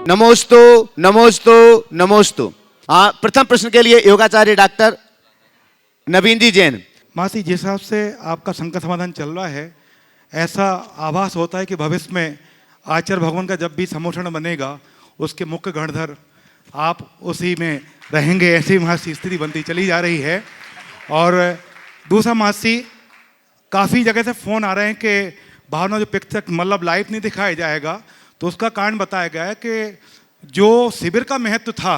नमोस्तु नमोस्तु नमोस्तु। हाँ, प्रथम प्रश्न के लिए योगाचार्य डॉक्टर नवीन जी जैन। मासी, जिस हिसाब से आपका संकट समाधान चल रहा है, ऐसा आभास होता है कि भविष्य में आचार्य भगवान का जब भी सम्मोहन बनेगा, उसके मुख्य गणधर आप उसी में रहेंगे, ऐसी मासी स्थिति बनती चली जा रही है। और दूसरा मासी, काफ़ी जगह से फ़ोन आ रहे हैं कि भावना जो पिक्चर मतलब लाइव नहीं दिखाया जाएगा, तो उसका कारण बताया गया है कि जो शिविर का महत्व था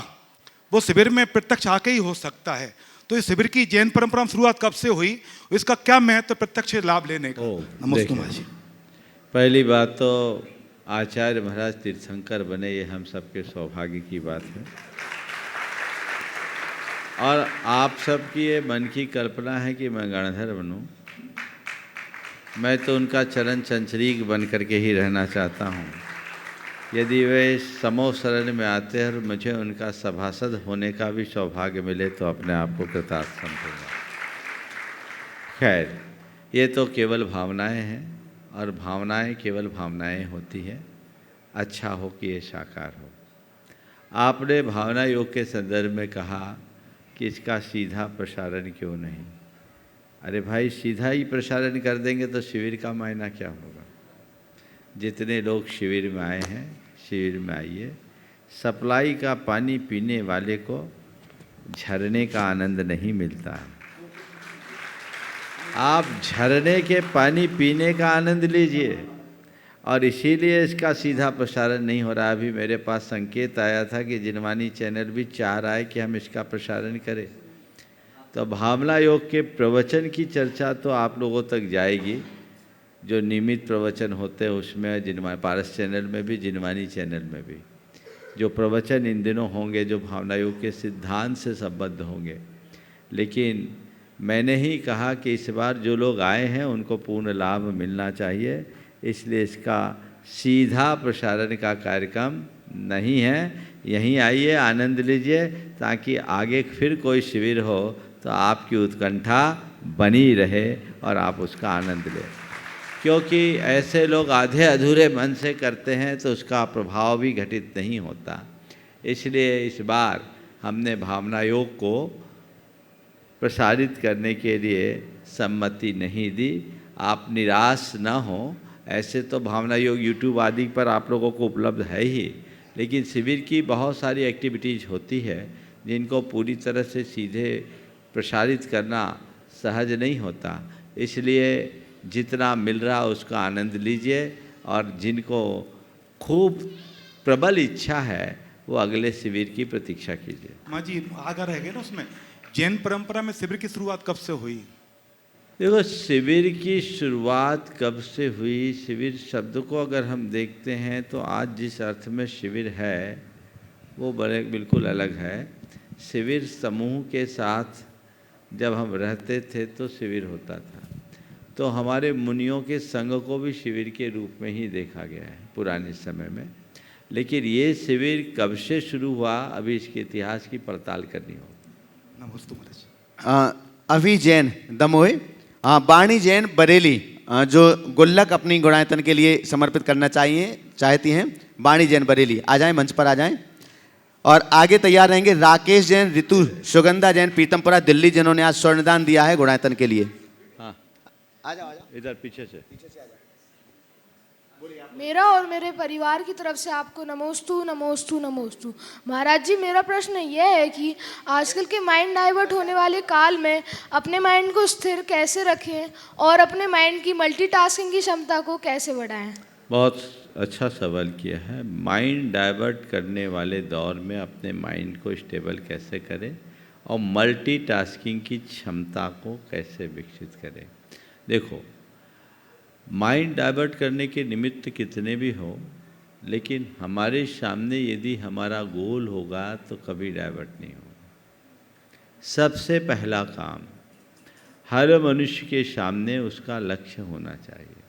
वो शिविर में प्रत्यक्ष आके ही हो सकता है। तो इस शिविर की जैन परंपरा में शुरुआत कब से हुई, इसका क्या महत्व प्रत्यक्ष लाभ लेने का? नमस्ते महाराज। पहली बात तो आचार्य महाराज तीर्थंकर बने, ये हम सबके सौभाग्य की बात है। और आप सबकी ये मन की कल्पना है कि मैं गणधर बनूं। मैं तो उनका चरण चंचरीक बन करके ही रहना चाहता हूं। यदि वे समो शरण में आते हैं और मुझे उनका सभासद होने का भी सौभाग्य मिले तो अपने आप को कृतार्थ समझूंगा। खैर, ये तो केवल भावनाएं हैं और भावनाएं केवल भावनाएं होती हैं। अच्छा हो कि ये साकार हो। आपने भावना योग के संदर्भ में कहा कि इसका सीधा प्रसारण क्यों नहीं। अरे भाई, सीधा ही प्रसारण कर देंगे तो शिविर का मायना क्या होगा। जितने लोग शिविर में आए हैं, शिविर में आइए। सप्लाई का पानी पीने वाले को झरने का आनंद नहीं मिलता है। आप झरने के पानी पीने का आनंद लीजिए। और इसीलिए इसका सीधा प्रसारण नहीं हो रहा। अभी मेरे पास संकेत आया था कि जिनवानी चैनल भी चाह रहा है कि हम इसका प्रसारण करें। तो भावना योग के प्रवचन की चर्चा तो आप लोगों तक जाएगी। जो नियमित प्रवचन होते हैं उसमें जिनवानी पारस चैनल में भी, जिनवानी चैनल में भी जो प्रवचन इन दिनों होंगे, जो भावना योग के सिद्धांत से संबद्ध होंगे। लेकिन मैंने ही कहा कि इस बार जो लोग आए हैं उनको पूर्ण लाभ मिलना चाहिए, इसलिए इसका सीधा प्रसारण का कार्यक्रम नहीं है। यहीं आइए, आनंद लीजिए, ताकि आगे फिर कोई शिविर हो तो आपकी उत्कंठा बनी रहे और आप उसका आनंद लें। क्योंकि ऐसे लोग आधे अधूरे मन से करते हैं तो उसका प्रभाव भी घटित नहीं होता। इसलिए इस बार हमने भावना योग को प्रसारित करने के लिए सम्मति नहीं दी। आप निराश न हो। ऐसे तो भावना योग यूट्यूब आदि पर आप लोगों को उपलब्ध है ही, लेकिन शिविर की बहुत सारी एक्टिविटीज़ होती है जिनको पूरी तरह से सीधे प्रसारित करना सहज नहीं होता। इसलिए जितना मिल रहा उसका आनंद लीजिए और जिनको खूब प्रबल इच्छा है वो अगले शिविर की प्रतीक्षा कीजिए। माँ जी, आगे रह गए ना उसमें, जैन परंपरा में शिविर की शुरुआत कब से हुई? देखो, शिविर की शुरुआत कब से हुई, शिविर शब्द को अगर हम देखते हैं तो आज जिस अर्थ में शिविर है वो बिल्कुल अलग है। शिविर समूह के साथ जब हम रहते थे तो शिविर होता था। तो हमारे मुनियों के संघ को भी शिविर के रूप में ही देखा गया है पुराने समय में। लेकिन ये शिविर कब से शुरू हुआ, अभी इसके इतिहास की पड़ताल करनी होगी। नमस्ते महाराज। अभी जैन दमोह, बाणी जैन बरेली, जो गुल्लक अपनी गुणायतन के लिए समर्पित करना चाहती हैं। बाणी जैन बरेली आ जाएं, मंच पर आ जाएं। और आगे तैयार रहेंगे राकेश जैन, ऋतु सुगंधा जैन, पीतमपुरा दिल्ली, जिन्होंने आज स्वर्णदान दिया है गुणायतन के लिए। हाँ, आ जाओ इधर पीछे से। मेरा और मेरे परिवार की तरफ से आपको नमोस्तु नमोस्तु नमोस्तु। महाराज जी, मेरा प्रश्न यह है कि आजकल के माइंड डाइवर्ट होने वाले काल में अपने माइंड को स्थिर कैसे रखें और अपने माइंड की मल्टीटास्किंग की क्षमता को कैसे बढ़ाएं? बहुत अच्छा सवाल किया है। माइंड डाइवर्ट करने वाले दौर में अपने माइंड को स्टेबल कैसे करें और मल्टीटास्किंग की क्षमता को कैसे विकसित करें। देखो, माइंड डाइवर्ट करने के निमित्त कितने भी हो, लेकिन हमारे सामने यदि हमारा गोल होगा तो कभी डाइवर्ट नहीं होगा। सबसे पहला काम, हर मनुष्य के सामने उसका लक्ष्य होना चाहिए।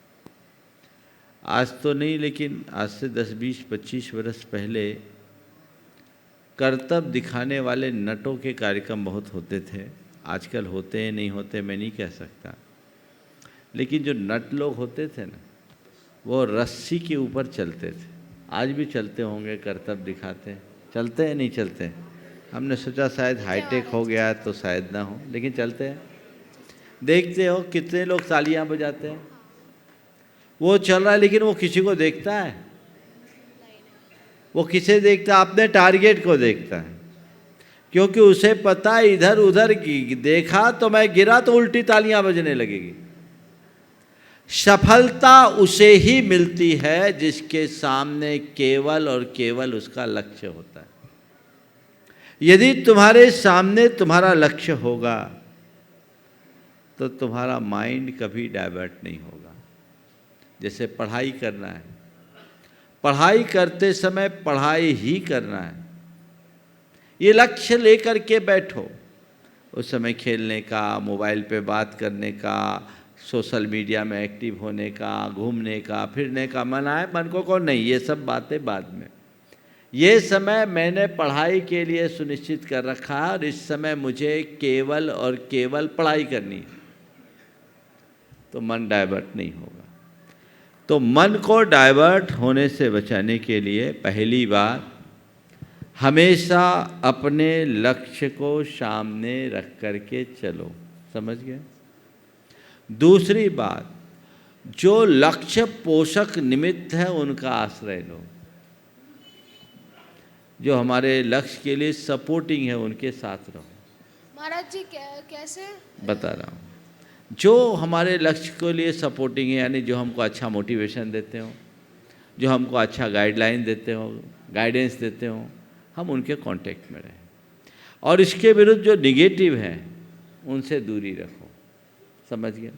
आज तो नहीं, लेकिन आज से 10, 20, 25 वर्ष पहले कर्तव्य दिखाने वाले नटों के कार्यक्रम बहुत होते थे। आजकल होते हैं नहीं होते मैं नहीं कह सकता, लेकिन जो नट लोग होते थे ना, वो रस्सी के ऊपर चलते थे। आज भी चलते होंगे, करतब दिखाते हैं, चलते हैं नहीं चलते? हमने सोचा शायद हाईटेक हो गया तो शायद ना हो, लेकिन चलते हैं। देखते हो कितने लोग तालियां बजाते हैं, वो चल रहा है लेकिन वो किसी को देखता है? वो किसे देखता है? अपने टारगेट को देखता है, क्योंकि उसे पता है इधर उधर की देखा तो मैं गिरा तो उल्टी तालियां बजने लगेगी। सफलता उसे ही मिलती है जिसके सामने केवल और केवल उसका लक्ष्य होता है। यदि तुम्हारे सामने तुम्हारा लक्ष्य होगा तो तुम्हारा माइंड कभी डाइवर्ट नहीं होगा। जैसे पढ़ाई करना है, पढ़ाई करते समय पढ़ाई ही करना है, ये लक्ष्य लेकर के बैठो। उस समय खेलने का, मोबाइल पे बात करने का, सोशल मीडिया में एक्टिव होने का, घूमने का, फिरने का मन आए, मन को नहीं, ये सब बातें बाद में। ये समय मैंने पढ़ाई के लिए सुनिश्चित कर रखा है और इस समय मुझे केवल और केवल पढ़ाई करनी है, तो मन डाइवर्ट नहीं होगा। तो मन को डाइवर्ट होने से बचाने के लिए पहली बात, हमेशा अपने लक्ष्य को सामने रख करके चलो, समझ गए? दूसरी बात, जो लक्ष्य पोषक निमित्त है उनका आश्रय लो। जो हमारे लक्ष्य के लिए सपोर्टिंग है उनके साथ रहो। महाराज जी कैसे? बता रहा हूँ, जो हमारे लक्ष्य के लिए सपोर्टिंग है, यानी जो हमको अच्छा मोटिवेशन देते हो, जो हमको अच्छा गाइडलाइन देते हो, गाइडेंस देते हो, हम उनके कांटेक्ट में रहें। और इसके विरुद्ध जो निगेटिव है उनसे दूरी रखो, समझ गए?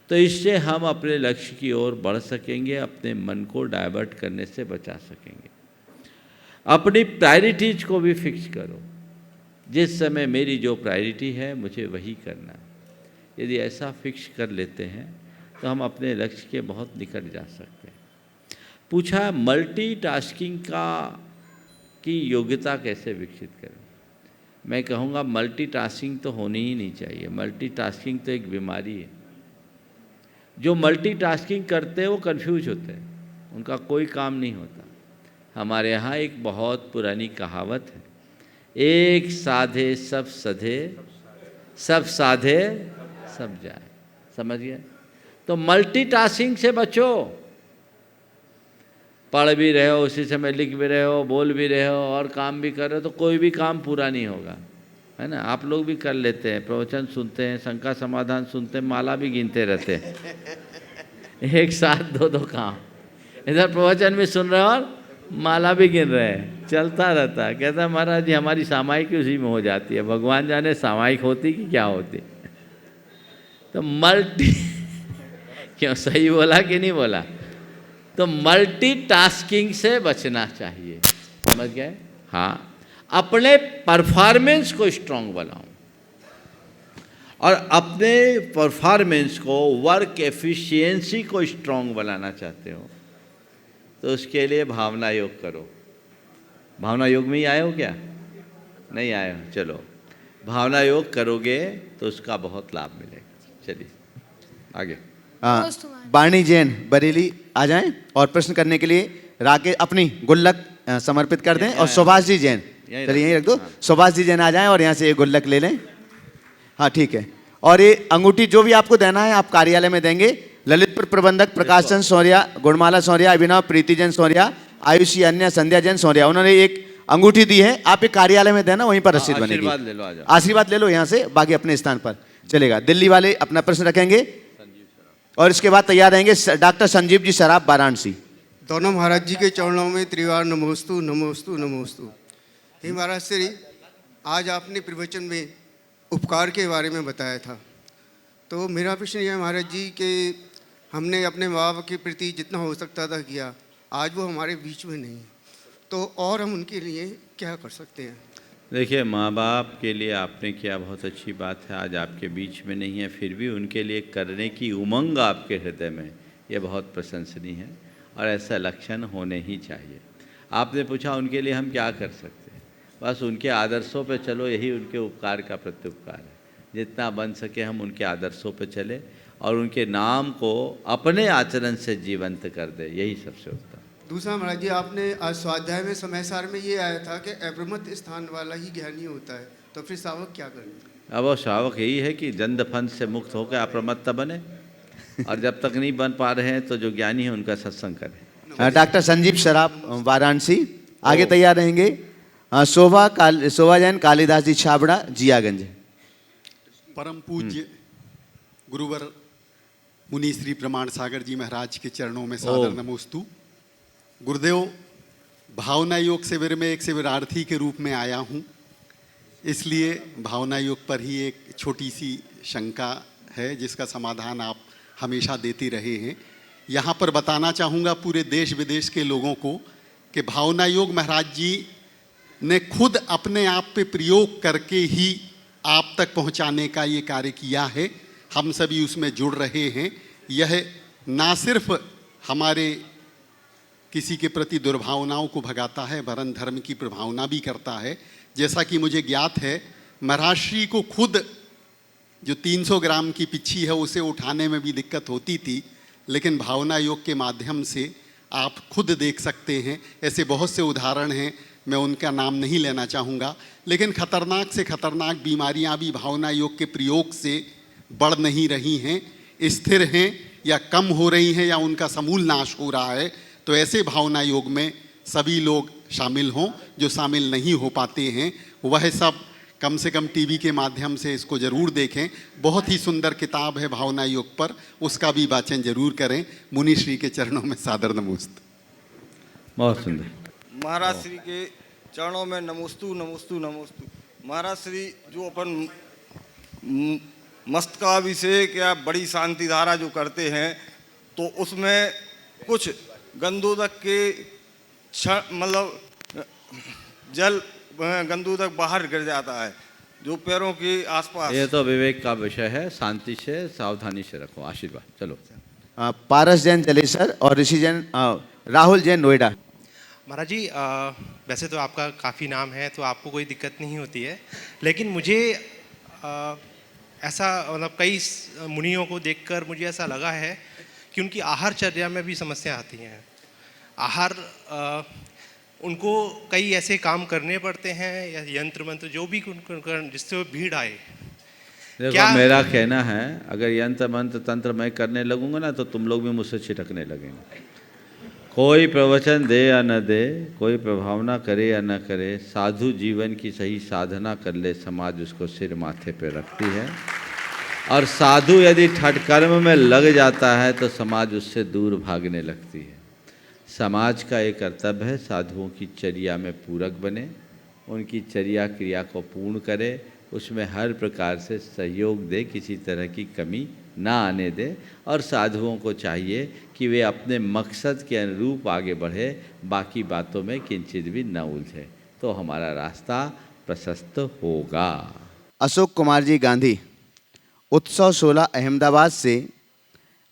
तो इससे हम अपने लक्ष्य की ओर बढ़ सकेंगे, अपने मन को डाइवर्ट करने से बचा सकेंगे। अपनी प्रायोरिटीज को भी फिक्स करो, जिस समय मेरी जो प्रायोरिटी है मुझे वही करना है। यदि ऐसा फिक्स कर लेते हैं तो हम अपने लक्ष्य के बहुत निकट जा सकते हैं। पूछा मल्टीटास्किंग की योग्यता कैसे विकसित करें? मैं कहूँगा मल्टीटास्किंग तो होनी ही नहीं चाहिए। मल्टीटास्किंग तो एक बीमारी है। जो मल्टीटास्किंग करते हैं वो कंफ्यूज होते हैं, उनका कोई काम नहीं होता। हमारे यहाँ एक बहुत पुरानी कहावत है, एक साधे सब सधे, सब साधे सब जाए, समझ गए? तो मल्टीटास्किंग से बचो। पढ़ भी रहे हो, उसी समय लिख भी रहे हो, बोल भी रहे हो और काम भी कर रहे हो, तो कोई भी काम पूरा नहीं होगा, है ना? आप लोग भी कर लेते हैं, प्रवचन सुनते हैं, शंका समाधान सुनते हैं, माला भी गिनते रहते हैं, एक साथ दो काम, इधर प्रवचन भी सुन रहे हो और माला भी गिन रहे हैं, चलता रहता है। कहता है महाराज जी हमारी सामायिक उसी में हो जाती है, भगवान जाने सामायिक होती कि क्या होती। तो क्यों, सही बोला कि नहीं बोला? तो मल्टीटास्किंग से बचना चाहिए, समझ गए? हाँ, अपने परफॉर्मेंस को स्ट्रांग बनाओ और अपने परफॉर्मेंस को, वर्क एफिशिएंसी को स्ट्रांग बनाना चाहते हो तो उसके लिए भावना योग करो। भावना योग में ही आए हो क्या? नहीं आए हो? चलो, भावना योग करोगे तो उसका बहुत लाभ मिलेगा। चलिए आगे। वाणी जैन बरेली आ जाएं और प्रश्न करने के लिए राकेश अपनी गुल्लक समर्पित कर दें। और सुभाष जी जैन, चलिए यहीं रख दो। सुभाष जी जैन आ जाएं और यहाँ से ये गुल्लक ले लें। हाँ ठीक है। और ये अंगूठी जो भी आपको देना है आप कार्यालय में देंगे। ललितपुर प्रबंधक प्रकाश चंद सौर्या, गुणमाला सौर्या, अभिनव प्रीति जैन सौर्या, आयुषी अन्य संध्या जैन सौर्या, उन्होंने एक अंगूठी दी है, आप एक कार्यालय में देना, वहीं पर रसीद बनेगी। आशीर्वाद ले लो यहाँ से, बाकी अपने स्थान पर चलेगा। दिल्ली वाले अपना प्रश्न रखेंगे और इसके बाद तैयार रहेंगे डॉक्टर संजीव जी सराफ, वाराणसी। दोनों महाराज जी के चरणों में त्रिवार नमोस्तु नमोस्तु नमोस्तु। हे महाराज श्री, आज आपने प्रवचन में उपकार के बारे में बताया था, तो मेरा प्रश्न यह है महाराज जी कि हमने अपने माँ बाप के प्रति जितना हो सकता था किया, आज वो हमारे बीच में नहीं, तो और हम उनके लिए क्या कर सकते हैं? देखिए, माँ बाप के लिए आपने किया, बहुत अच्छी बात है। आज आपके बीच में नहीं है, फिर भी उनके लिए करने की उमंग आपके हृदय में, ये बहुत प्रशंसनीय है और ऐसा लक्षण होने ही चाहिए। आपने पूछा उनके लिए हम क्या कर सकते हैं? बस उनके आदर्शों पे चलो, यही उनके उपकार का प्रत्युपकार है। जितना बन सके हम उनके आदर्शों पे चले और उनके नाम को अपने आचरण से जीवंत कर दे, यही सबसे उत्तम। दूसरा महाराज जी, आपने आज स्वाध्याय में समय सार में ये आया था कि अप्रमत्त स्थान वाला ही ज्ञानी होता है, तो फिर सावक क्या करें? अब वो शावक यही है कि जंद फंद से मुक्त होकर अप्रमत्त बने, और जब तक नहीं बन पा रहे हैं तो जो ज्ञानी है उनका सत्संग करें। डॉक्टर संजीव सराफ, वाराणसी, आगे तैयार रहेंगे। शोभा जैन कालिदास जी छाबड़ा, जियागंज। परम पूज्य गुरुवर मुनि श्री प्रमाण सागर जी महाराज के चरणों में सादर नमोस्तु। गुरुदेव, भावना योग शिविर में एक शिविरार्थी के रूप में आया हूँ, इसलिए भावना योग पर ही एक छोटी सी शंका है जिसका समाधान आप हमेशा देते रहे हैं। यहाँ पर बताना चाहूँगा पूरे देश विदेश के लोगों को कि भावना योग महाराज जी ने खुद अपने आप पे प्रयोग करके ही आप तक पहुँचाने का ये कार्य किया है। हम सभी उसमें जुड़ रहे हैं। यह ना सिर्फ हमारे किसी के प्रति दुर्भावनाओं को भगाता है, वरन धर्म की प्रभावना भी करता है। जैसा कि मुझे ज्ञात है, महाराज श्री को खुद जो 300 ग्राम की पिच्छी है उसे उठाने में भी दिक्कत होती थी, लेकिन भावना योग के माध्यम से आप खुद देख सकते हैं। ऐसे बहुत से उदाहरण हैं, मैं उनका नाम नहीं लेना चाहूँगा, लेकिन खतरनाक से खतरनाक बीमारियाँ भी भावना योग के प्रयोग से बढ़ नहीं रही हैं, स्थिर हैं या कम हो रही हैं या उनका समूल नाश हो रहा है। तो ऐसे भावना योग में सभी लोग शामिल हों, जो शामिल नहीं हो पाते हैं वह सब कम से कम टीवी के माध्यम से इसको ज़रूर देखें। बहुत ही सुंदर किताब है भावना योग पर, उसका भी वाचन जरूर करें। मुनि श्री के चरणों में सादर नमोस्त। बहुत सुंदर। महाराज श्री के चरणों में नमोस्तु नमोस्तु नमोस्तु। महाराज श्री जो अपन मस्तकाभिषेक या बड़ी शांति धारा जो करते हैं, तो उसमें कुछ गंधोदक के मतलब जल गंधोदक बाहर गिर जाता है जो पैरों के आसपास। ये तो विवेक का विषय है, शांति से सावधानी से रखो। आशीर्वाद। चलो। पारस जैन जलेसर और ऋषि जैन, राहुल जैन नोएडा। महाराज जी, वैसे तो आपका काफ़ी नाम है तो आपको कोई दिक्कत नहीं होती है, लेकिन मुझे ऐसा मतलब कई मुनियों को देखकर मुझे ऐसा लगा है कि उनकी आहारचर्या में भी समस्या आती हैं। आहार उनको कई ऐसे काम करने पड़ते हैं या यंत्र मंत्र जो भी जिससे वो भीड़ आए। देखो, मेरा कहना है, अगर यंत्र मंत्र तंत्र मैं करने लगूंगा ना तो तुम लोग भी मुझसे छिटकने लगेंगे। कोई प्रवचन दे या न दे, कोई प्रभावना करे या न करे, साधु जीवन की सही साधना कर ले, समाज उसको सिर माथे पर रखती है। और साधु यदि ठटकर्म में लग जाता है तो समाज उससे दूर भागने लगती है। समाज का एक कर्तव्य है साधुओं की चर्या में पूरक बने, उनकी चर्या क्रिया को पूर्ण करे, उसमें हर प्रकार से सहयोग दे, किसी तरह की कमी ना आने दे। और साधुओं को चाहिए कि वे अपने मकसद के अनुरूप आगे बढ़े, बाकी बातों में किंचित भी न उलझे, तो हमारा रास्ता प्रशस्त होगा। अशोक कुमार जी गांधी, उत्सव 16 अहमदाबाद से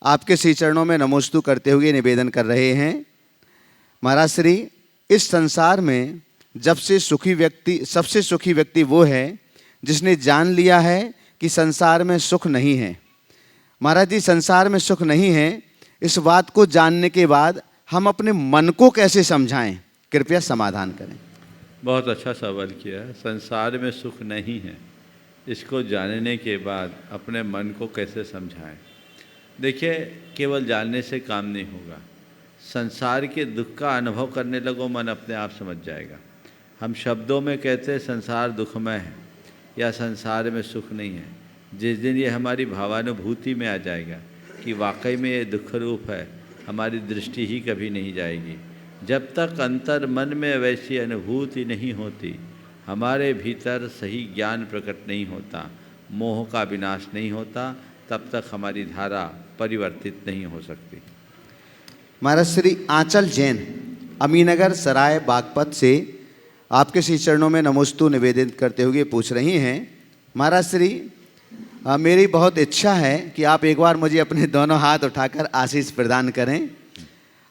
आपके श्री चरणों में नमोस्तु करते हुए निवेदन कर रहे हैं। महाराज श्री, इस संसार में सबसे सुखी व्यक्ति वो है जिसने जान लिया है कि संसार में सुख नहीं है। महाराज जी, संसार में सुख नहीं है, इस बात को जानने के बाद हम अपने मन को कैसे समझाएं? कृपया समाधान करें। बहुत अच्छा सवाल किया। संसार में सुख नहीं है, इसको जानने के बाद अपने मन को कैसे समझाएं? देखिए, केवल जानने से काम नहीं होगा। संसार के दुख का अनुभव करने लगो, मन अपने आप समझ जाएगा। हम शब्दों में कहते हैं संसार दुखमय है या संसार में सुख नहीं है। जिस दिन ये हमारी भावानुभूति में आ जाएगा कि वाकई में ये दुख रूप है, हमारी दृष्टि ही कभी नहीं जाएगी। जब तक अंतर मन में वैसी अनुभूति नहीं होती, हमारे भीतर सही ज्ञान प्रकट नहीं होता, मोह का विनाश नहीं होता, तब तक हमारी धारा परिवर्तित नहीं हो सकती। महाराज श्री आंचल जैन, अमीनगर सराय बागपत से आपके श्री चरणों में नमोस्तु निवेदित करते हुए पूछ रही हैं। महाराज श्री, मेरी बहुत इच्छा है कि आप एक बार मुझे अपने दोनों हाथ उठाकर आशीष प्रदान करें।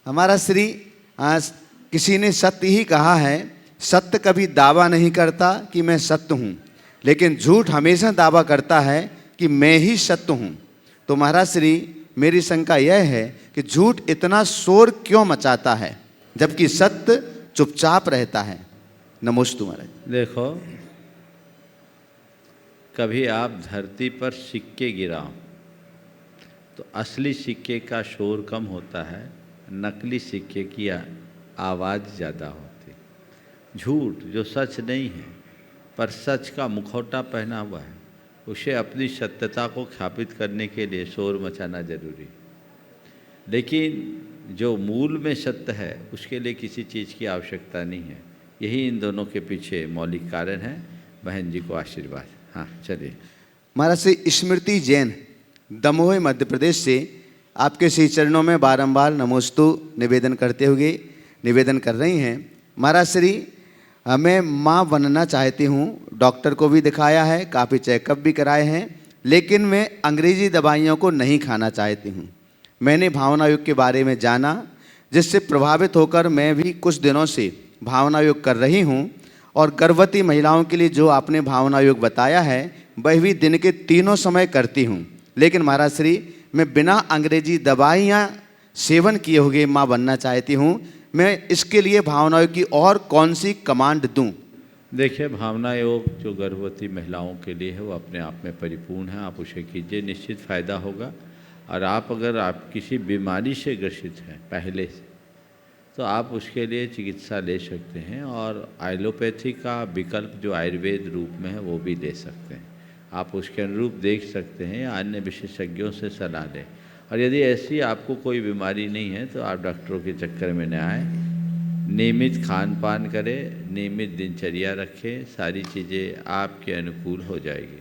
हमारा श्री, किसी ने सत्य ही कहा है, सत्य कभी दावा नहीं करता कि मैं सत्य हूँ, लेकिन झूठ हमेशा दावा करता है कि मैं ही सत्य हूँ। तो महाराज श्री, मेरी शंका यह है कि झूठ इतना शोर क्यों मचाता है? जबकि सत्य चुपचाप रहता है। नमोस्तु महाराज। देखो, कभी आप धरती पर सिक्के गिराओ तो असली सिक्के का शोर कम होता है, नकली सिक्के की आवाज़ ज़्यादा होती। झूठ जो सच नहीं है पर सच का मुखौटा पहना हुआ है, उसे अपनी सत्यता को ख्यापित करने के लिए शोर मचाना जरूरी। लेकिन जो मूल में सत्य है उसके लिए किसी चीज़ की आवश्यकता नहीं है। यही इन दोनों के पीछे मौलिक कारण है। बहन जी को आशीर्वाद। हाँ चलिए। महाराज श्री स्मृति जैन दमोह मध्य प्रदेश से आपके श्री चरणों में बारंबार नमोस्तु निवेदन करते हुए निवेदन कर रही हैं। महाराज श्री, मैं माँ बनना चाहती हूँ, डॉक्टर को भी दिखाया है, काफ़ी चेकअप भी कराए हैं, लेकिन मैं अंग्रेजी दवाइयों को नहीं खाना चाहती हूँ। मैंने भावना योग के बारे में जाना, जिससे प्रभावित होकर मैं भी कुछ दिनों से भावना योग कर रही हूँ और गर्भवती महिलाओं के लिए जो आपने भावना योग बताया है वह भी दिन के तीनों समय करती हूँ। लेकिन महाराज श्री, मैं बिना अंग्रेजी दवाइयाँ सेवन किए हुए माँ बनना चाहती हूँ। मैं इसके लिए भावना योग की और कौन सी कमांड दूँ? देखिए, भावना योग जो गर्भवती महिलाओं के लिए है वो अपने आप में परिपूर्ण है। आप उसे कीजिए, निश्चित फ़ायदा होगा। और अगर आप किसी बीमारी से ग्रसित हैं पहले से, तो आप उसके लिए चिकित्सा ले सकते हैं और एलोपैथी का विकल्प जो आयुर्वेद रूप में है वो भी ले सकते हैं। आप उसके अनुरूप देख सकते हैं या अन्य विशेषज्ञों से सलाह लें। और यदि ऐसी आपको कोई बीमारी नहीं है तो आप डॉक्टरों के चक्कर में न आए। नियमित खान पान करें, नियमित दिनचर्या रखें, सारी चीज़ें आपके अनुकूल हो जाएगी।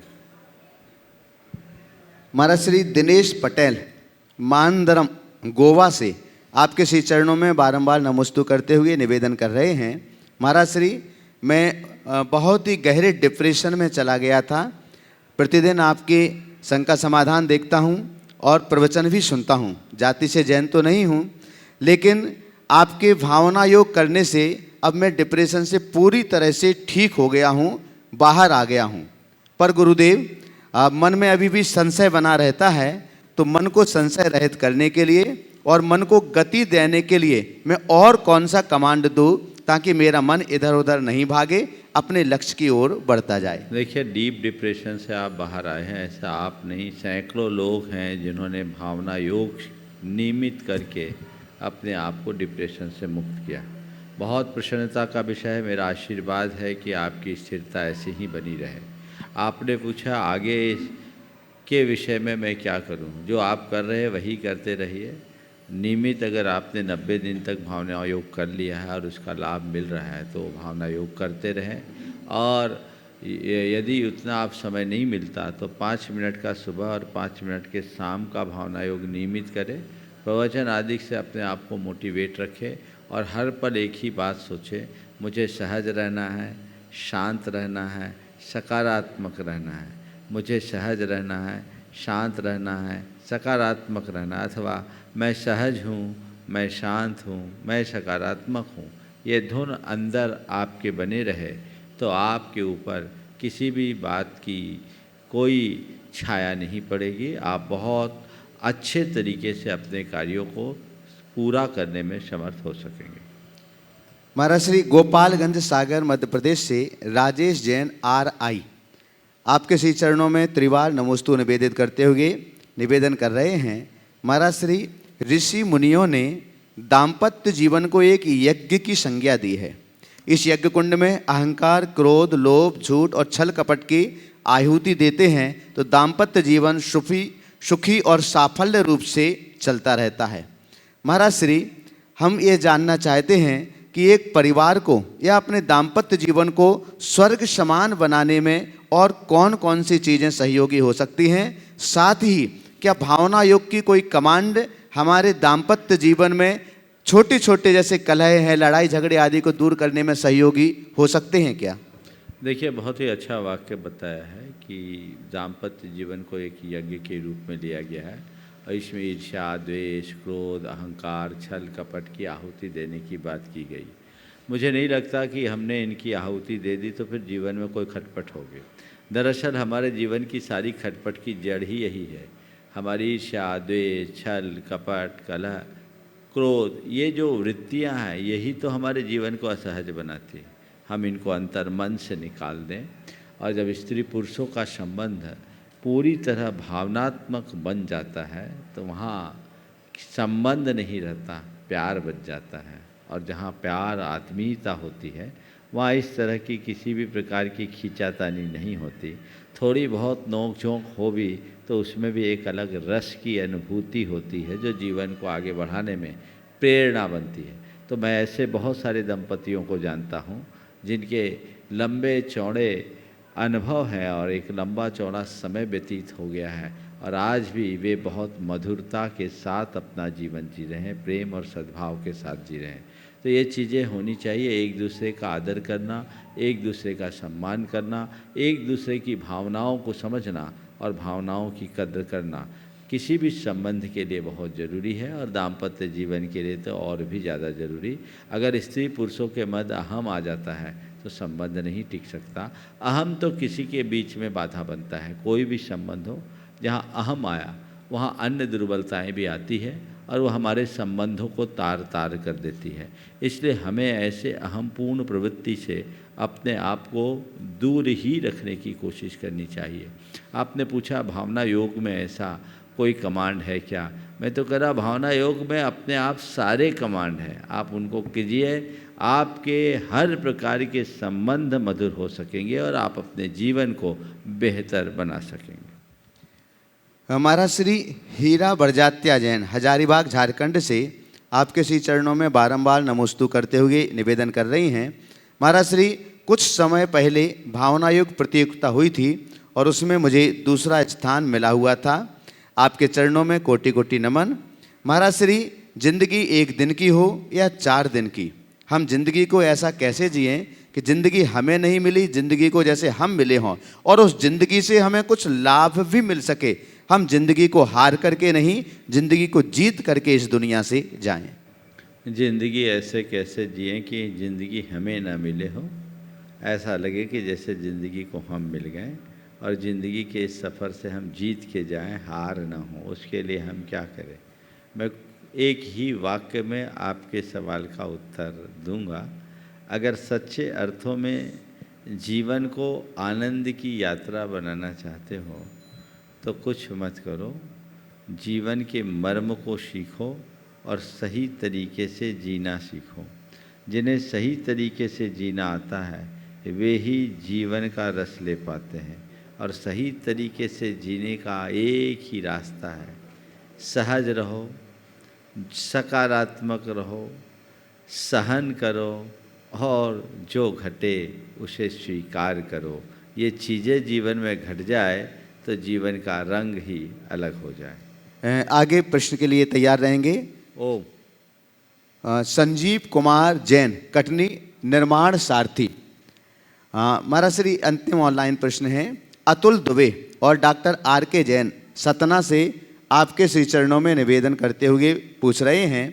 महाराज श्री दिनेश पटेल मानदरम गोवा से आपके श्री चरणों में बारंबार नमोस्तु करते हुए निवेदन कर रहे हैं। महाराज श्री, मैं बहुत ही गहरे डिप्रेशन में चला गया था। प्रतिदिन आपके शंका समाधान देखता हूँ और प्रवचन भी सुनता हूँ। जाति से जैन तो नहीं हूँ, लेकिन आपके भावना योग करने से अब मैं डिप्रेशन से पूरी तरह से ठीक हो गया हूँ, बाहर आ गया हूँ। पर गुरुदेव, मन में अभी भी संशय बना रहता है, तो मन को संशय रहित करने के लिए और मन को गति देने के लिए मैं और कौन सा कमांड दूँ ताकि मेरा मन इधर उधर नहीं भागे, अपने लक्ष्य की ओर बढ़ता जाए? देखिए, डीप डिप्रेशन से आप बाहर आए हैं, ऐसा आप नहीं, सैकड़ों लोग हैं जिन्होंने भावना योग नियमित करके अपने आप को डिप्रेशन से मुक्त किया। बहुत प्रसन्नता का विषय है। मेरा आशीर्वाद है कि आपकी स्थिरता ऐसी ही बनी रहे। आपने पूछा आगे के विषय में मैं क्या करूं? जो आप कर रहे हैं वही करते रहिए। नियमित अगर आपने 90 दिन तक भावना योग कर लिया है और उसका लाभ मिल रहा है तो भावना योग करते रहें। और यदि उतना आप समय नहीं मिलता तो 5 मिनट का सुबह और 5 मिनट के शाम का भावना योग नियमित करें। प्रवचन आदि से अपने आप को मोटिवेट रखें और हर पल एक ही बात सोचें, मुझे सहज रहना है, शांत रहना है, सकारात्मक रहना है। मुझे सहज रहना है, शांत रहना है, सकारात्मक रहना, अथवा मैं सहज हूँ, मैं शांत हूँ, मैं सकारात्मक हूँ। ये धुन अंदर आपके बने रहे तो आपके ऊपर किसी भी बात की कोई छाया नहीं पड़ेगी। आप बहुत अच्छे तरीके से अपने कार्यों को पूरा करने में समर्थ हो सकेंगे। महाराज श्री गोपालगंज सागर मध्य प्रदेश से राजेश जैन RI आपके श्री चरणों में त्रिवार नमोस्तु निवेदित करते हुए निवेदन कर रहे हैं। महाराज श्री, ऋषि मुनियों ने दाम्पत्य जीवन को एक यज्ञ की संज्ञा दी है। इस यज्ञ कुंड में अहंकार, क्रोध, लोभ, झूठ और छल कपट की आहुति देते हैं तो दाम्पत्य जीवन सुखी और साफल्य रूप से चलता रहता है। महाराज श्री, हम ये जानना चाहते हैं कि एक परिवार को या अपने दाम्पत्य जीवन को स्वर्ग समान बनाने में और कौन कौन सी चीज़ें सहयोगी हो सकती हैं। साथ ही क्या भावना योग की कोई कमांड हमारे दाम्पत्य जीवन में छोटे छोटे जैसे कलह है, लड़ाई झगड़े आदि को दूर करने में सहयोगी हो सकते हैं क्या? देखिए, बहुत ही अच्छा वाक्य बताया है कि दाम्पत्य जीवन को एक यज्ञ के रूप में लिया गया है और इसमें ईर्ष्या, द्वेष, क्रोध, अहंकार, छल कपट की आहुति देने की बात की गई। मुझे नहीं लगता कि हमने इनकी आहुति दे दी तो फिर जीवन में कोई खटपट होगी। दरअसल हमारे जीवन की सारी खटपट की जड़ ही यही है। हमारी ईर्ष्या, द्वेष, छल कपट, कलह क्रोध, ये जो वृत्तियां हैं यही तो हमारे जीवन को असहज बनाती है। हम इनको अंतर्मन से निकाल दें और जब स्त्री पुरुषों का संबंध पूरी तरह भावनात्मक बन जाता है तो वहाँ संबंध नहीं रहता, प्यार बच जाता है। और जहाँ प्यार आत्मीयता होती है वहाँ इस तरह की किसी भी प्रकार की खींचातानी नहीं होती। थोड़ी बहुत नोक झोंक हो भी तो उसमें भी एक अलग रस की अनुभूति होती है जो जीवन को आगे बढ़ाने में प्रेरणा बनती है। तो मैं ऐसे बहुत सारे दंपतियों को जानता हूँ जिनके लंबे चौड़े अनुभव है और एक लंबा चौड़ा समय व्यतीत हो गया है और आज भी वे बहुत मधुरता के साथ अपना जीवन जी रहे हैं, प्रेम और सद्भाव के साथ जी रहे हैं। तो ये चीज़ें होनी चाहिए, एक दूसरे का आदर करना, एक दूसरे का सम्मान करना, एक दूसरे की भावनाओं को समझना और भावनाओं की कद्र करना किसी भी संबंध के लिए बहुत ज़रूरी है और दाम्पत्य जीवन के लिए तो और भी ज़्यादा ज़रूरी। अगर स्त्री पुरुषों के मध्य अहम आ जाता है तो संबंध नहीं टिक सकता। अहम तो किसी के बीच में बाधा बनता है। कोई भी संबंध हो जहाँ अहम आया वहाँ अन्य दुर्बलताएं भी आती है और वो हमारे संबंधों को तार तार कर देती है। इसलिए हमें ऐसे अहमपूर्ण प्रवृत्ति से अपने आप को दूर ही रखने की कोशिश करनी चाहिए। आपने पूछा भावना योग में ऐसा कोई कमांड है क्या? मैं तो कह रहा भावना योग में अपने आप सारे कमांड हैं, आप उनको कीजिए, आपके हर प्रकार के संबंध मधुर हो सकेंगे और आप अपने जीवन को बेहतर बना सकेंगे। हमारा श्री हीरा बरजात्या जैन हजारीबाग झारखंड से आपके श्री चरणों में बारंबार नमोस्तु करते हुए निवेदन कर रही हैं। महाराज श्री, कुछ समय पहले भावना योग प्रतियोगिता हुई थी और उसमें मुझे दूसरा स्थान मिला हुआ था। आपके चरणों में कोटि कोटि नमन। महाराज श्री, जिंदगी एक दिन की हो या 4 दिन की, हम जिंदगी को ऐसा कैसे जिएं कि जिंदगी हमें नहीं मिली, जिंदगी को जैसे हम मिले हों और उस जिंदगी से हमें कुछ लाभ भी मिल सके। हम जिंदगी को हार करके नहीं, जिंदगी को जीत करके इस दुनिया से जाएं। जिंदगी ऐसे कैसे जिएं कि जिंदगी हमें ना मिले हो, ऐसा लगे कि जैसे ज़िंदगी को हम मिल गए और ज़िंदगी के इस सफ़र से हम जीत के जाएं, हार ना हो। उसके लिए हम क्या करें? मैं एक ही वाक्य में आपके सवाल का उत्तर दूंगा। अगर सच्चे अर्थों में जीवन को आनंद की यात्रा बनाना चाहते हो तो कुछ मत करो, जीवन के मर्म को सीखो और सही तरीके से जीना सीखो। जिन्हें सही तरीके से जीना आता है वे ही जीवन का रस ले पाते हैं और सही तरीके से जीने का एक ही रास्ता है, सहज रहो, सकारात्मक रहो, सहन करो और जो घटे उसे स्वीकार करो। ये चीज़ें जीवन में घट जाए तो जीवन का रंग ही अलग हो जाए। आगे प्रश्न के लिए तैयार रहेंगे। ओम। संजीव कुमार जैन, कटनी निर्माण सारथी। महाराज श्री, अंतिम ऑनलाइन प्रश्न है। अतुल दुबे और डॉक्टर RK जैन सतना से आपके श्री चरणों में निवेदन करते हुए पूछ रहे हैं।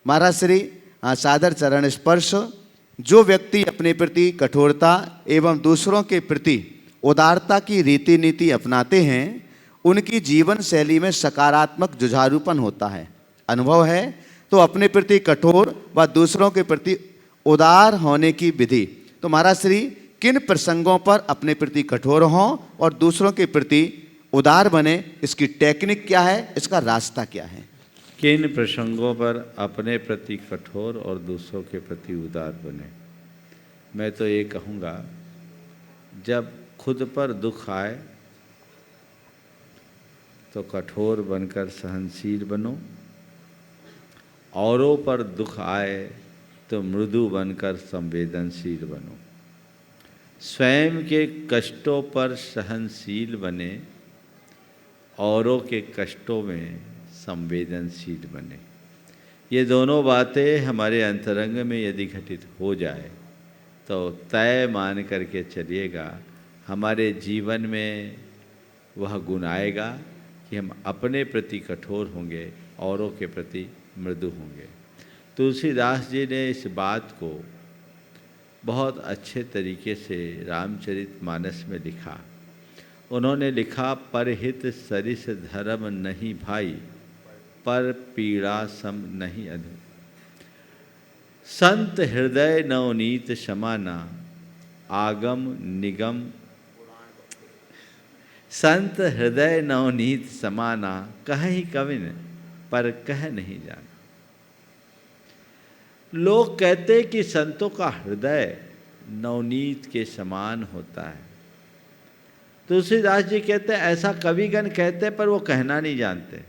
महाराज श्री, सादर चरण स्पर्श। जो व्यक्ति अपने प्रति कठोरता एवं दूसरों के प्रति उदारता की रीति नीति अपनाते हैं उनकी जीवन शैली में सकारात्मक जुझारूपन होता है। अनुभव है तो अपने प्रति कठोर व दूसरों के प्रति उदार होने की विधि। तो महाराज श्री, किन प्रसंगों पर अपने प्रति कठोर हों और दूसरों के प्रति उदार बने, इसकी टेक्निक क्या है, इसका रास्ता क्या है? किन प्रसंगों पर अपने प्रति कठोर और दूसरों के प्रति उदार बने? मैं तो ये कहूँगा, जब खुद पर दुख आए तो कठोर बनकर सहनशील बनो, औरों पर दुख आए तो मृदु बनकर संवेदनशील बनो। स्वयं के कष्टों पर सहनशील बने, औरों के कष्टों में संवेदनशील बने। ये दोनों बातें हमारे अंतरंग में यदि घटित हो जाए तो तय मान करके चलिएगा, हमारे जीवन में वह गुण आएगा कि हम अपने प्रति कठोर होंगे, औरों के प्रति मृदु होंगे। तुलसीदास जी ने इस बात को बहुत अच्छे तरीके से रामचरितमानस में लिखा। उन्होंने लिखा, परहित सरिस धर्म नहीं भाई, पर पीड़ा सम नहीं अधूर। संत हृदय नवनीत समाना, आगम निगम। संत हृदय नवनीत समाना, कहीं कविन पर कह नहीं जाना। लोग कहते कि संतों का हृदय नवनीत के समान होता है। तुलसीदास जी कहते ऐसा कविगण कहते पर वो कहना नहीं जानते।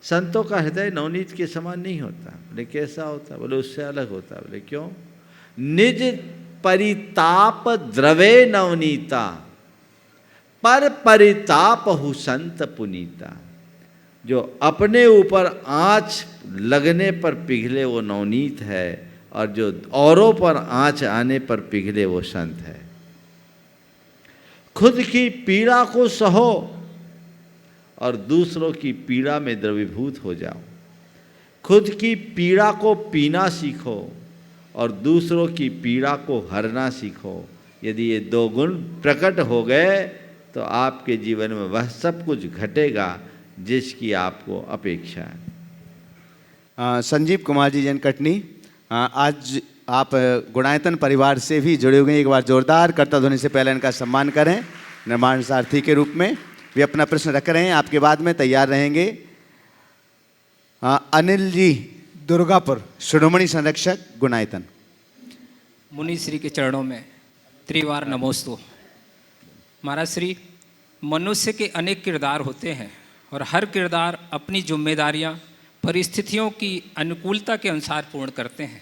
संतों का हृदय नवनीत के समान नहीं होता। बोले कैसा होता? बोले उससे अलग होता। बोले क्यों? निज परिताप द्रवे नवनीता, पर परिताप हु संत पुनीता। जो अपने ऊपर आँच लगने पर पिघले वो नवनीत है, और जो औरों पर आँच आने पर पिघले वो संत है। खुद की पीड़ा को सहो और दूसरों की पीड़ा में द्रवीभूत हो जाओ। खुद की पीड़ा को पीना सीखो और दूसरों की पीड़ा को हरना सीखो। यदि ये दो गुण प्रकट हो गए तो आपके जीवन में वह सब कुछ घटेगा जिसकी आपको अपेक्षा है। संजीव कुमार जी जैन कटनी, आज आप गुणायतन परिवार से भी जुड़े हुए हैं। एक बार जोरदार करता ध्वनि से पहले इनका सम्मान करें निर्माण सारथी के रूप में। वे अपना प्रश्न रख रहे हैं, आपके बाद में तैयार रहेंगे। अनिल जी दुर्गापुर, शिरोमणि संरक्षक गुणायतन। मुनि श्री के चरणों में त्रिवार नमोस्तु। महाराज श्री, मनुष्य के अनेक किरदार होते हैं और हर किरदार अपनी जिम्मेदारियां परिस्थितियों की अनुकूलता के अनुसार पूर्ण करते हैं,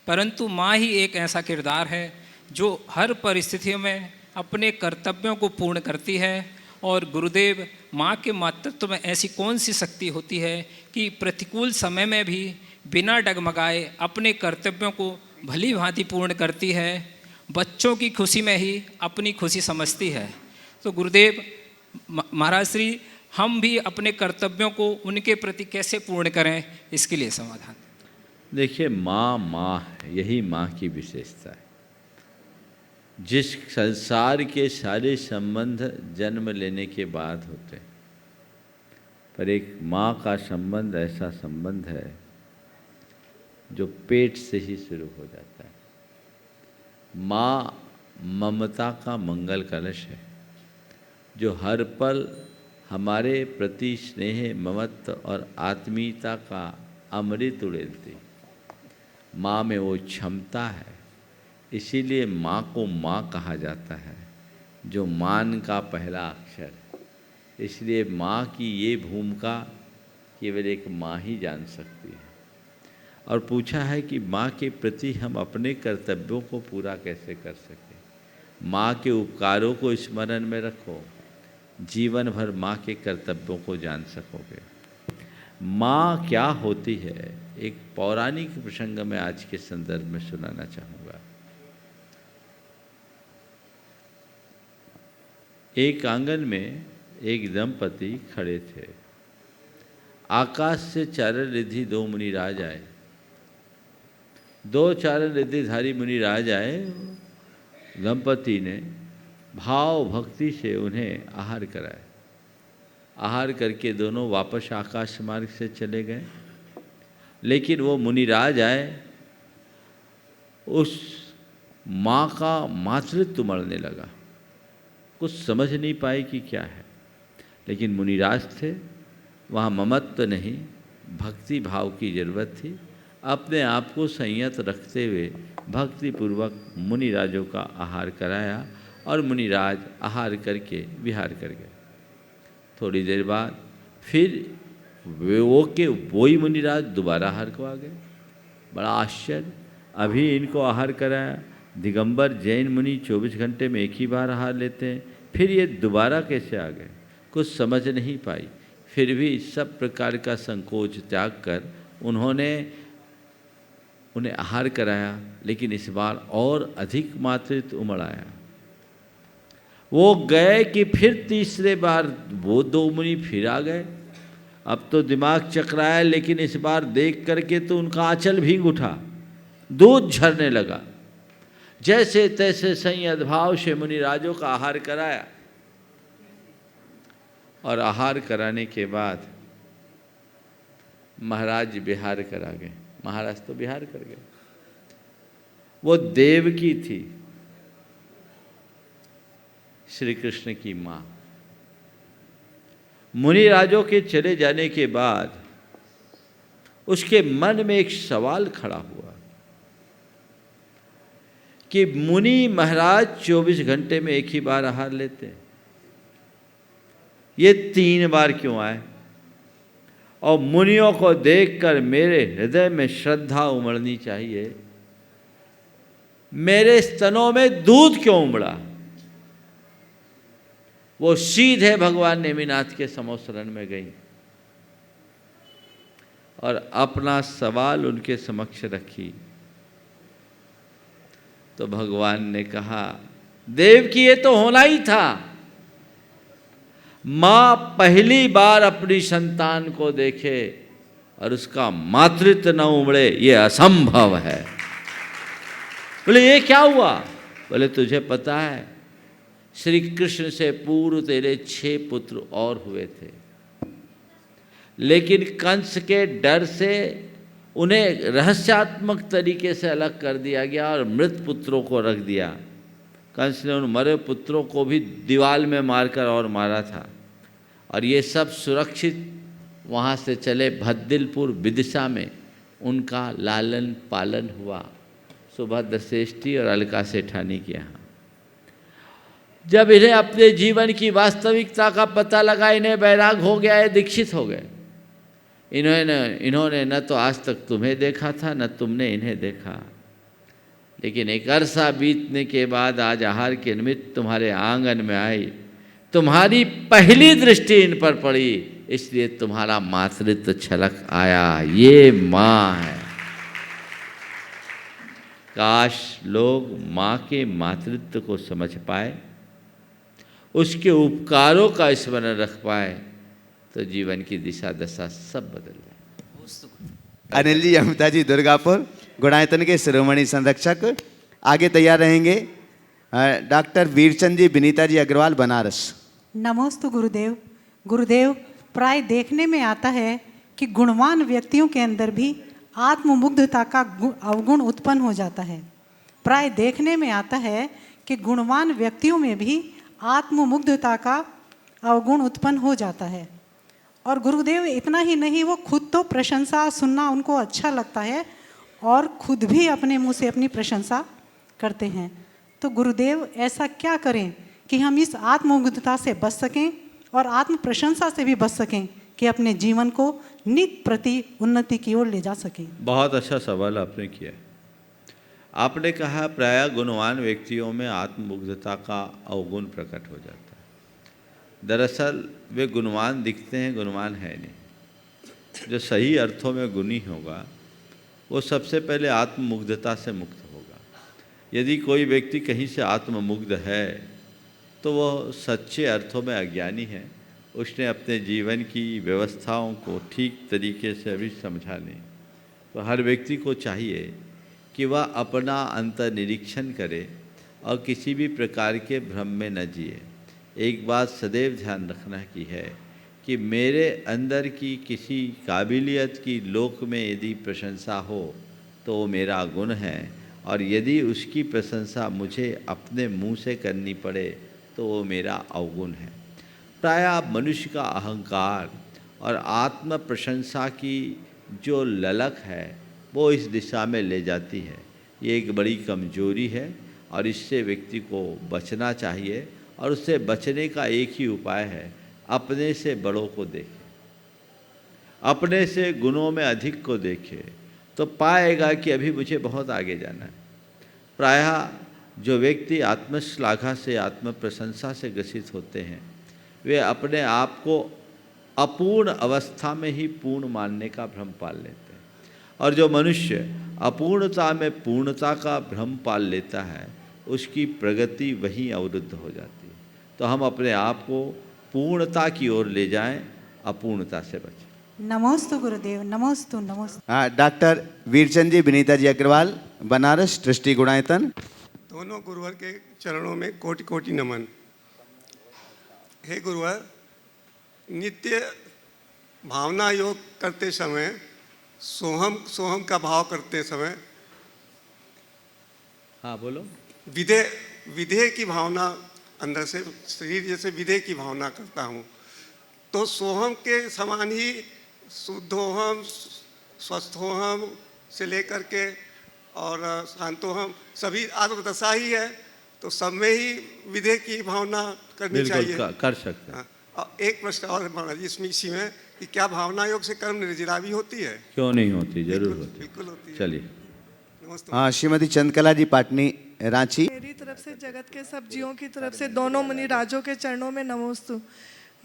परंतु माँ ही एक ऐसा किरदार है जो हर परिस्थितियों में अपने कर्तव्यों को पूर्ण करती है। और गुरुदेव, माँ के मातृत्व में ऐसी कौन सी शक्ति होती है कि प्रतिकूल समय में भी बिना डगमगाए अपने कर्तव्यों को भली भांति पूर्ण करती है, बच्चों की खुशी में ही अपनी खुशी समझती है। तो गुरुदेव महाराज श्री, हम भी अपने कर्तव्यों को उनके प्रति कैसे पूर्ण करें, इसके लिए समाधान। देखिए, माँ माँ है, यही माँ की विशेषता है। जिस संसार के सारे संबंध जन्म लेने के बाद होते हैं, पर एक माँ का संबंध ऐसा संबंध है जो पेट से ही शुरू हो जाता है। माँ ममता का मंगल कलश है जो हर पल हमारे प्रति स्नेह, ममत्व और आत्मीयता का अमृत उड़ेलती। माँ में वो क्षमता है, इसीलिए माँ को माँ कहा जाता है, जो मान का पहला अक्षर है। इसलिए माँ की ये भूमिका केवल एक माँ ही जान सकती है। और पूछा है कि माँ के प्रति हम अपने कर्तव्यों को पूरा कैसे कर सकें। माँ के उपकारों को स्मरण में रखो, जीवन भर माँ के कर्तव्यों को जान सकोगे। माँ क्या होती है, एक पौराणिक प्रसंग में आज के संदर्भ में सुनाना चाहूँगा। एक आंगन में एक दंपति खड़े थे। आकाश से चारण रिद्धि दो मुनिराज आए। दो चारण रिद्धिधारी मुनिराज आए। दंपति ने भाव भक्ति से उन्हें आहार कराया। आहार करके दोनों वापस आकाश मार्ग से चले गए। लेकिन वो मुनिराज आए, उस माँ का मातृत्व मरने लगा। कुछ समझ नहीं पाए कि क्या है, लेकिन मुनिराज थे, वहाँ ममत्व नहीं, भक्ति भाव की जरूरत थी। अपने आप को संयत रखते हुए भक्तिपूर्वक मुनिराजों का आहार कराया और मुनिराज आहार करके विहार कर गए। थोड़ी देर बाद फिर वही मुनिराज दोबारा आहार को आ गए। बड़ा आश्चर्य, अभी इनको आहार कराया। दिगंबर जैन मुनि 24 घंटे में एक ही बार आहार लेते हैं, फिर ये दोबारा कैसे आ गए? कुछ समझ नहीं पाई। फिर भी सब प्रकार का संकोच त्याग कर उन्होंने उन्हें आहार कराया, लेकिन इस बार और अधिक मातृत्व उमड़ आया। वो गए कि फिर तीसरे बार वो दो मुनि फिर आ गए। अब तो दिमाग चकराया, लेकिन इस बार देख करके तो उनका आंचल भीग उठा, दूध झरने लगा। जैसे तैसे संयत भाव से मुनिराजों का आहार कराया और आहार कराने के बाद महाराज बिहार करा गए। महाराज तो बिहार कर गए। वो देवकी थी, श्री कृष्ण की माँ। मुनिराजों के चले जाने के बाद उसके मन में एक सवाल खड़ा हुआ कि मुनि महाराज 24 घंटे में एक ही बार आहार लेते हैं, ये 3 बार क्यों आए? और मुनियों को देखकर मेरे हृदय में श्रद्धा उमड़नी चाहिए, मेरे स्तनों में दूध क्यों उमड़ा? वो सीधे भगवान नेमिनाथ के समोसरण में गई और अपना सवाल उनके समक्ष रखी। तो भगवान ने कहा, देवकी ये तो होना ही था। मां पहली बार अपनी संतान को देखे और उसका मातृत्व न उमड़े, ये असंभव है। बोले ये क्या हुआ? बोले तुझे पता है, श्री कृष्ण से पूर्व तेरे 6 पुत्र और हुए थे, लेकिन कंस के डर से उन्हें रहस्यात्मक तरीके से अलग कर दिया गया और मृत पुत्रों को रख दिया। कंस ने उन मरे पुत्रों को भी दीवाल में मारकर और मारा था, और ये सब सुरक्षित वहाँ से चले भद्दिलपुर विदिशा में उनका लालन पालन हुआ, सुभद्र श्रेष्ठी और अलका सेठानी के यहाँ। जब इन्हें अपने जीवन की वास्तविकता का पता लगा, इन्हें वैराग हो गया, ये दीक्षित हो गए। इन्होंने न तो आज तक तुम्हें देखा था, न तुमने इन्हें देखा, लेकिन एक अरसा बीतने के बाद आज आहार के निमित्त तुम्हारे आंगन में आई, तुम्हारी पहली दृष्टि इन पर पड़ी, इसलिए तुम्हारा मातृत्व छलक आया। ये माँ है। काश लोग माँ के मातृत्व को समझ पाए, उसके उपकारों का स्मरण रख पाए, तो जीवन की दिशा दशा सब बदल जाए। अनिल जी, अमिता जी दुर्गापुर, गुणायतन के शिरोमणि संरक्षक। आगे तैयार रहेंगे डॉक्टर वीरचंद जी, विनीता जी अग्रवाल, बनारस। नमोस्तु गुरुदेव। गुरुदेव, प्राय देखने में आता है कि गुणवान व्यक्तियों के अंदर भी आत्ममुग्धता का अवगुण उत्पन्न हो जाता है। प्राय देखने में आता है कि गुणवान व्यक्तियों में भी आत्ममुग्धता का अवगुण उत्पन्न हो जाता है। और गुरुदेव इतना ही नहीं, वो खुद तो प्रशंसा सुनना उनको अच्छा लगता है और खुद भी अपने मुंह से अपनी प्रशंसा करते हैं। तो गुरुदेव ऐसा क्या करें कि हम इस आत्ममुग्धता से बच सकें और आत्म प्रशंसा से भी बच सकें कि अपने जीवन को नित प्रति उन्नति की ओर ले जा सकें? बहुत अच्छा सवाल आपने किया। आपने कहा प्रायः गुणवान व्यक्तियों में आत्ममुग्धता का अवगुण प्रकट हो जाता है। दरअसल वे गुणवान दिखते हैं, गुणवान है नहीं। जो सही अर्थों में गुणी होगा वो सबसे पहले आत्ममुग्धता से मुक्त होगा। यदि कोई व्यक्ति कहीं से आत्ममुग्ध है तो वह सच्चे अर्थों में अज्ञानी है। उसने अपने जीवन की व्यवस्थाओं को ठीक तरीके से अभी समझा नहीं। तो हर व्यक्ति को चाहिए कि वह अपना अंतर्निरीक्षण करे और किसी भी प्रकार के भ्रम में न जिए। एक बात सदैव ध्यान रखना की है कि मेरे अंदर की किसी काबिलियत की लोक में यदि प्रशंसा हो तो वो मेरा गुण है, और यदि उसकी प्रशंसा मुझे अपने मुंह से करनी पड़े तो वो मेरा अवगुण है। प्रायः मनुष्य का अहंकार और आत्म प्रशंसा की जो ललक है वो इस दिशा में ले जाती है। ये एक बड़ी कमजोरी है और इससे व्यक्ति को बचना चाहिए, और उससे बचने का एक ही उपाय है, अपने से बड़ों को देखे, अपने से गुणों में अधिक को देखे, तो पाएगा कि अभी मुझे बहुत आगे जाना है। प्रायः जो व्यक्ति आत्मश्लाघा से, आत्म प्रशंसा से ग्रसित होते हैं, वे अपने आप को अपूर्ण अवस्था में ही पूर्ण मानने का भ्रम पाल लेते हैं। और जो मनुष्य अपूर्णता में पूर्णता का भ्रम पाल लेता है उसकी प्रगति वहीं अवरुद्ध हो जाती है। तो हम अपने आप को पूर्णता की ओर ले जाएं, अपूर्णता से बचें। नमोस्तु गुरुदेव, नमोस्तु नमोस्तु। डॉक्टर वीरचंद जी, विनीता जी अग्रवाल, बनारस, ट्रस्टी गुणायतन। दोनों गुरुवर के चरणों में कोटि कोटि नमन। हे गुरुवर, नित्य भावना योग करते समय सोहम सोहम का भाव करते समय हाँ बोलो। विधेय विधेय की भावना अंदर से शरीर जैसे विधेय की भावना करता हूँ, तो सोहम के समान ही शुद्धोहम, स्वस्थोहम से लेकर के और शांतोहम सभी आत्मदशा ही है, तो सब में ही विधेय की भावना करनी चाहिए। कर सकते हैं। हाँ, और एक प्रश्न और महाराज इसमें इसी में कि क्या भावना योग से कर्म निर्जरा भी होती है? क्यों नहीं होती, जरूर बिल्कुल- होती। बिल्कुल होती है। चलिए। नमस्ते। हाँ, श्रीमती चंद्रकला जी पाटनी, रांची। मेरी तरफ से जगत के सब जीवों की तरफ से दोनों मुनि राजों के चरणों में नमोस्तु।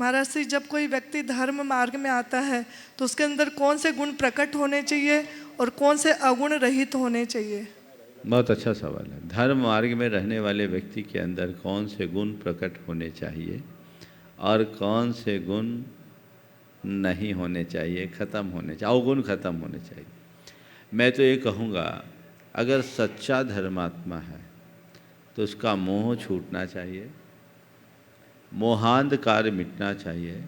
महाराज श्री, जब कोई व्यक्ति धर्म मार्ग में आता है तो उसके अंदर कौन से गुण प्रकट होने चाहिए और कौन से अगुण रहित होने चाहिए? बहुत अच्छा सवाल है। धर्म मार्ग में रहने वाले व्यक्ति के अंदर कौन से गुण प्रकट होने चाहिए और कौन से गुण नहीं होने चाहिए, खत्म होने चाहिए, अवगुण खत्म होने चाहिए। मैं तो ये कहूँगा, अगर सच्चा धर्मात्मा है तो उसका मोह छूटना चाहिए, मोहांधकार मिटना चाहिए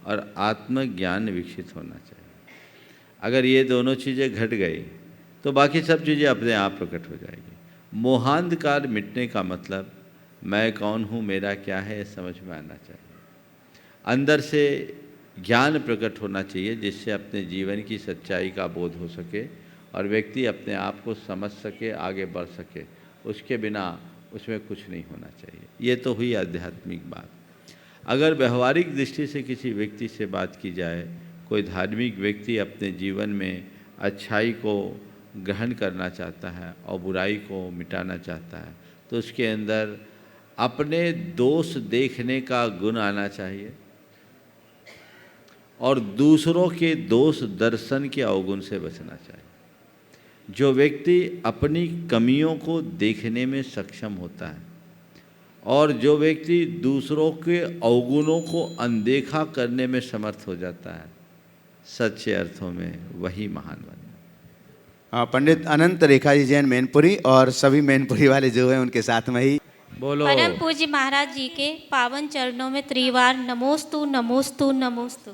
और आत्मज्ञान विकसित होना चाहिए। अगर ये दोनों चीज़ें घट गई तो बाकी सब चीज़ें अपने आप प्रकट हो जाएगी। मोहांधकार मिटने का मतलब मैं कौन हूँ, मेरा क्या है, ये समझ में आना चाहिए। अंदर से ज्ञान प्रकट होना चाहिए जिससे अपने जीवन की सच्चाई का बोध हो सके और व्यक्ति अपने आप को समझ सके, आगे बढ़ सके। उसके बिना उसमें कुछ नहीं होना चाहिए। ये तो हुई आध्यात्मिक बात। अगर व्यवहारिक दृष्टि से किसी व्यक्ति से बात की जाए, कोई धार्मिक व्यक्ति अपने जीवन में अच्छाई को ग्रहण करना चाहता है और बुराई को मिटाना चाहता है, तो उसके अंदर अपने दोष देखने का गुण आना चाहिए और दूसरों के दोष दर्शन के अवगुण से बचना चाहिए। जो व्यक्ति अपनी कमियों को देखने में सक्षम होता है और जो व्यक्ति दूसरों के अवगुणों को अनदेखा करने में समर्थ हो जाता है, सच्चे अर्थों में वही महान बनता है। पंडित अनंत रेखा जी जैन मैनपुरी और सभी मैनपुरी वाले जो हैं उनके साथ में ही बोलो। परम पूज्य महाराज जी के पावन चरणों में त्रिवार नमोस्तु नमोस्तु नमोस्तु।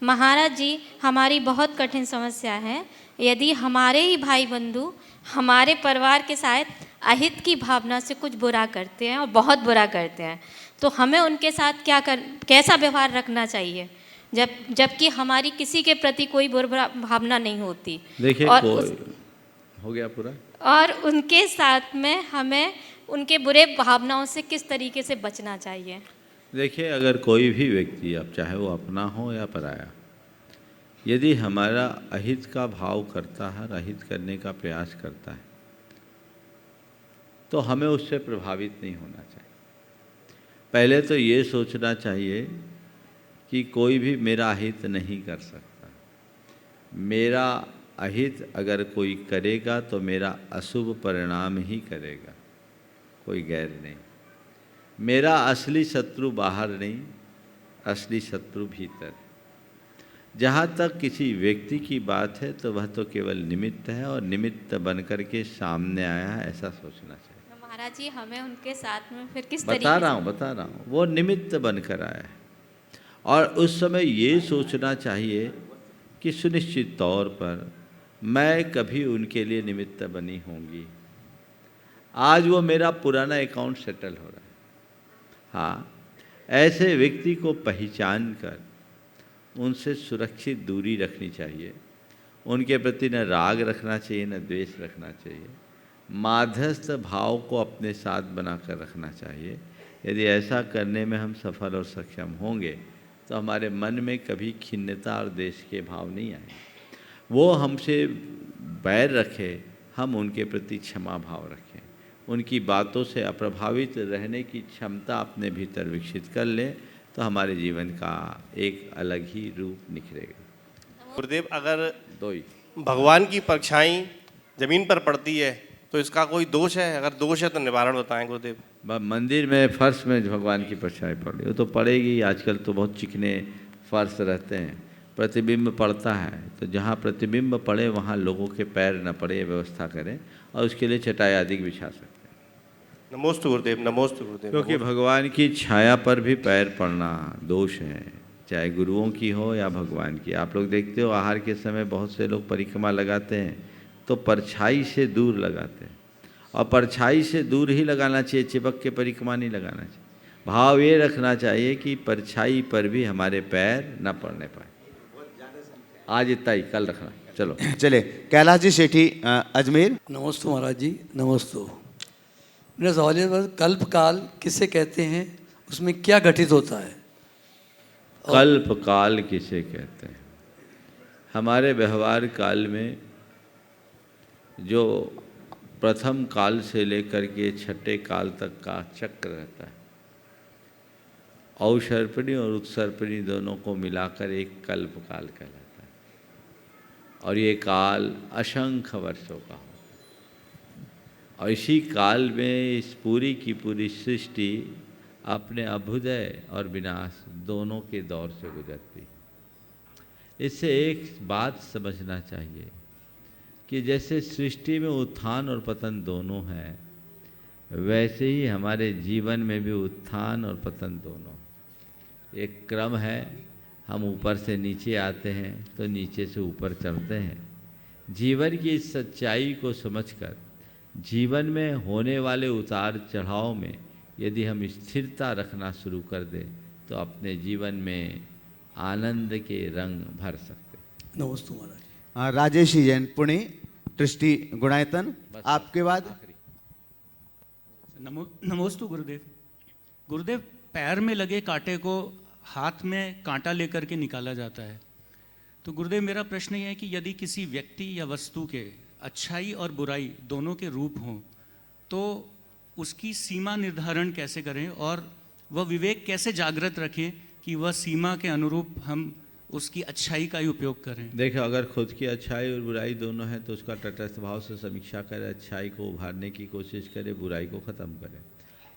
महाराज जी, हमारी बहुत कठिन समस्या है। यदि हमारे ही भाई बंधु हमारे परिवार के साथ अहित की भावना से कुछ बुरा करते हैं और बहुत बुरा करते हैं, तो हमें उनके साथ कैसा व्यवहार रखना चाहिए, जबकि हमारी किसी के प्रति कोई बुरा भावना नहीं होती। देखिए, हो गया पूरा। और उनके साथ में हमें उनके बुरे भावनाओं से किस तरीके से बचना चाहिए? देखिए, अगर कोई भी व्यक्ति, अब चाहे वो अपना हो या पराया, यदि हमारा अहित का भाव करता है, अहित करने का प्रयास करता है, तो हमें उससे प्रभावित नहीं होना चाहिए। पहले तो ये सोचना चाहिए कि कोई भी मेरा अहित नहीं कर सकता। मेरा अहित अगर कोई करेगा तो मेरा अशुभ परिणाम ही करेगा, कोई गैर नहीं। मेरा असली शत्रु बाहर नहीं, असली शत्रु भीतर। जहाँ तक किसी व्यक्ति की बात है तो वह तो केवल निमित्त है और निमित्त बनकर के सामने आया है, ऐसा सोचना चाहिए। तो महाराज जी, हमें उनके साथ में फिर किस बता रहा हूँ, वो निमित्त बनकर आया है। और उस समय ये सोचना चाहिए कि सुनिश्चित तौर पर मैं कभी उनके लिए निमित्त बनी होंगी। आज वो मेरा पुराना अकाउंट सेटल हो रहा है। हाँ, ऐसे व्यक्ति को पहचान कर उनसे सुरक्षित दूरी रखनी चाहिए। उनके प्रति न राग रखना चाहिए, न द्वेष रखना चाहिए। माध्यस्थ भाव को अपने साथ बनाकर रखना चाहिए। यदि ऐसा करने में हम सफल और सक्षम होंगे तो हमारे मन में कभी खिन्नता और द्वेष के भाव नहीं आए। वो हमसे बैर रखे, हम उनके प्रति क्षमा भाव रखें। उनकी बातों से अप्रभावित रहने की क्षमता अपने भीतर विकसित कर लें तो हमारे जीवन का एक अलग ही रूप निखरेगा। गुरुदेव, अगर दो ही भगवान की परछाई जमीन पर पड़ती है तो इसका कोई दोष है? अगर दोष है तो निवारण बताएं गुरुदेव। मंदिर में फर्श में भगवान की परछाई पड़ रही, वो तो पड़ेगी। आजकल तो बहुत चिकने फर्श रहते हैं, प्रतिबिंब पड़ता है, तो जहाँ प्रतिबिंब पड़े वहाँ लोगों के पैर न पड़े, व्यवस्था करें और उसके लिए चटाई आदि बिछा सकते हैं। नमोस्तु गुरुदेव, नमोस्तु गुरुदेव। क्योंकि भगवान की छाया पर भी पैर पड़ना दोष है। चाहे गुरुओं की हो या भगवान की। आप लोग देखते हो आहार के समय बहुत से लोग परिक्रमा लगाते हैं तो परछाई से दूर लगाते हैं, और परछाई से दूर ही लगाना चाहिए, चिपक के परिक्रमा नहीं लगाना चाहिए। भाव ये रखना चाहिए कि परछाई पर भी हमारे पैर न पड़ने पाए। आज इतना ही, कल रखना। चलो चले कैलाश जी सेठी अजमेर। नमस्ते महाराज जी, नमस्ते। मेरा सवाल है, कल्प काल किसे कहते हैं, उसमें क्या घटित होता है? कल्प काल किसे कहते हैं? हमारे व्यवहार काल में जो प्रथम काल से लेकर के छठे काल तक का चक्र रहता है, औसर्पिणी और उत्सर्पिणी दोनों को मिलाकर एक कल्प काल कहलाता है। और ये काल असंख्य वर्षों का हो, और इसी काल में इस पूरी की पूरी सृष्टि अपने अभ्युदय और विनाश दोनों के दौर से गुजरती। इससे एक बात समझना चाहिए कि जैसे सृष्टि में उत्थान और पतन दोनों हैं, वैसे ही हमारे जीवन में भी उत्थान और पतन दोनों एक क्रम है। हम ऊपर से नीचे आते हैं तो नीचे से ऊपर चढ़ते हैं। जीवन की इस सच्चाई को समझकर जीवन में होने वाले उतार चढ़ाव में यदि हम स्थिरता रखना शुरू कर दें तो अपने जीवन में आनंद के रंग भर सकते। नमस्ते महाराज। राजेश जैन पुणे ट्रस्टी गुणायतन, आपके बाद। नमोस्तु गुरुदेव। गुरुदेव, पैर में लगे कांटे को हाथ में कांटा लेकर के निकाला जाता है। तो गुरुदेव मेरा प्रश्न ये है कि यदि किसी व्यक्ति या वस्तु के अच्छाई और बुराई दोनों के रूप हों तो उसकी सीमा निर्धारण कैसे करें और वह विवेक कैसे जागृत रखें कि वह सीमा के अनुरूप हम उसकी अच्छाई का ही उपयोग करें? देखो, अगर खुद की अच्छाई और बुराई दोनों है तो उसका तटस्थ भाव से समीक्षा करें, अच्छाई को उभारने की कोशिश करें, बुराई को ख़त्म करें।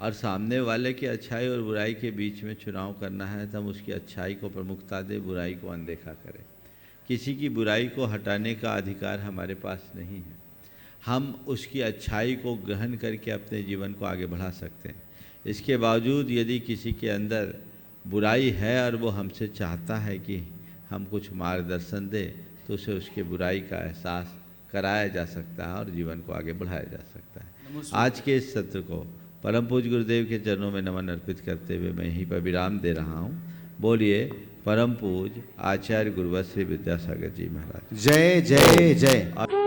और सामने वाले की अच्छाई और बुराई के बीच में चुनाव करना है तो हम उसकी अच्छाई को प्रमुखता दें, बुराई को अनदेखा करें। किसी की बुराई को हटाने का अधिकार हमारे पास नहीं है। हम उसकी अच्छाई को ग्रहण करके अपने जीवन को आगे बढ़ा सकते हैं। इसके बावजूद यदि किसी के अंदर बुराई है और वो हमसे चाहता है कि हम कुछ मार्गदर्शन दें तो उसे उसके बुराई का एहसास कराया जा सकता है और जीवन को आगे बढ़ाया जा सकता है। आज के इस सत्र को परम पूज्य गुरुदेव के चरणों में नमन अर्पित करते हुए मैं यहीं पर विराम दे रहा हूँ। बोलिए परम पूज्य आचार्य गुरुवर श्री विद्यासागर जी महाराज। जय जय जय।